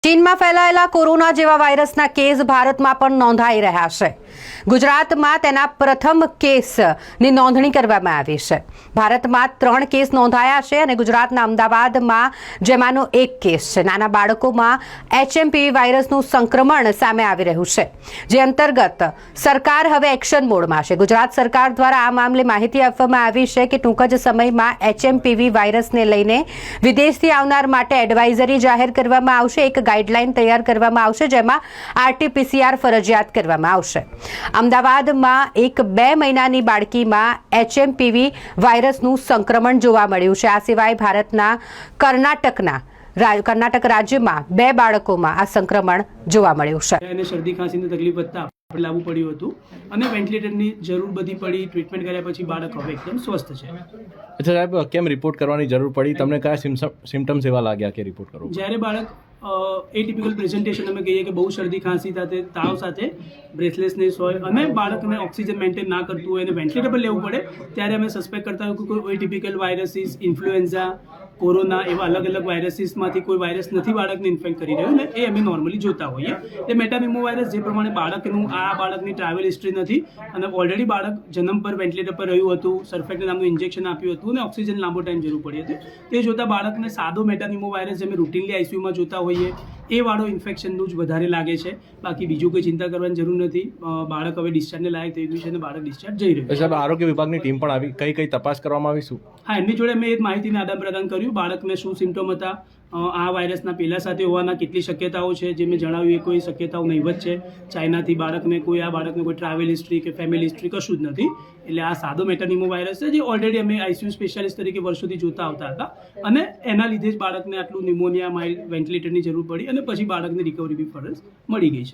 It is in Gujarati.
ચીનમાં ફેલાયેલા કોરોના જેવા વાયરસના કેસ ભારતમાં પણ નોંધાઈ રહ્યા છે. ગુજરાતમાં તેના પ્રથમ કેસની નોંધણી કરવામાં આવી છે. ભારતમાં 3 કેસ નોંધાયા છે અને ગુજરાતના અમદાવાદમાં જેમાંનો 1 કેસ છે. નાના બાળકોમાં HMPV વાયરસનું સંક્રમણ સામે આવી રહ્યું છે, જે અંતર્ગત સરકાર હવે એક્શન મોડમાં છે. ગુજરાત સરકાર દ્વારા આ મામલે માહિતી આપવામાં આવી છે કે ટૂંક જ સમયમાં HMPV વાયરસને લઈને વિદેશથી આવનાર માટે એડવાઇઝરી જાહેર કરવામાં આવશે. એક ગાઈડલાઈન તૈયાર કરવામાં આવશે, જેમાં RT-PCR ફરજિયાત કરવામાં આવશે. અમદાવાદમાં 1-2 મહિનાની બાળકીમાં HMPV વાયરસનું સંક્રમણ જોવા મળ્યું છે. આ સિવાય ભારતના કર્ણાટક રાજ્યમાં 2 બાળકોમાં આ સંક્રમણ જોવા મળ્યું છે. એને શરદી ખાંસીની તકલીફ વધતા આપણે લાવવું પડ્યું હતું અને વેન્ટિલેટરની જરૂર બધી પડી. ટ્રીટમેન્ટ કર્યા પછી બાળક હવે એકદમ સ્વસ્થ છે. અચ્છા સાહેબ, કેમ રિપોર્ટ કરવાની જરૂર પડી? તમને કયા સિમ્ટમ્સ એવા લાગ્યા કે રિપોર્ટ કરવો? જ્યારે બાળક એટિપિકલ પ્રેઝન્ટેશન અમે કહીએ કે બહુ શરદી ખાંસી સાથે તાવ સાથે બ્રેથલેસનેસ હોય અને બાળકને ઓક્સિજન મેન્ટેન ના કરતું હોય અને વેન્ટિલેટર પર લેવું પડે, ત્યારે અમે સસ્પેક્ટ કરતા હોય કે કોઈ એટિપિકલ વાયરસીસ, ઇન્ફ્લુએન્ઝા, કોરોના એવા અલગ અલગ વાયરસીસમાંથી કોઈ વાયરસ નથી બાળકને ઇન્ફેક્ટ કરી રહ્યો ને એ અમે નોર્મલી જોતા હોઈએ. એ મેટાનિમો વાયરસ જે પ્રમાણે બાળકની ટ્રાવેલ હિસ્ટ્રી નથી અને ઓલરેડી બાળક જન્મ પર વેન્ટિલેટર પર રહ્યું હતું, સલ્ફેટ નામનું ઇન્જેક્શન આપ્યું હતું અને ઓક્સિજન લાંબો ટાઈમ જરૂર પડી હતી, તે જોતાં બાળકને સાદો મેટાનિમો વાયરસ જે અમે રૂટીનલી ICUમાં જોતા હોઈએ એ વાળો ઇન્ફેક્શનનું જ વધારે લાગે છે. બાકી બીજું કોઈ ચિંતા કરવાની જરૂર નથી. બાળક હવે ડિસ્ચાર્જને લાયક થઈ ગયું છે અને બાળક ડિસ્ચાર્જ જઈ રહ્યું છે. સાહેબ, આરોગ્ય વિભાગની ટીમ પણ આવી, કઈ તપાસ કરવામાં આવી? શું હા, એમની જોડે મેં એ માહિતીને આદાન પ્રદાન કર્યું. બાળકને શું સિમ્ટમ હતા, આ વાયરસના પહેલા સાથે હોવાના કેટલી શક્યતાઓ છે, જે મેં જણાવ્યું એ કોઈ શક્યતાઓ નહીવત છે. ચાઇનાથી બાળકને કોઈ ટ્રાવેલ હિસ્ટ્રી કે ફેમિલી હિસ્ટ્રી કશું જ નથી. એટલે આ સાદો મેટાનિમો વાયરસ છે, જે ઓલરેડી અમે ICU સ્પેશિયાલિસ્ટ તરીકે વર્ષોથી જોતા આવતા હતા અને એના લીધે જ બાળકને આટલું ન્યુમોનિયા, માઇલ્ડ વેન્ટિલેટરની જરૂર પડી અને પછી બાળકની રિકવરી બી ફરજ મળી ગઈ છે.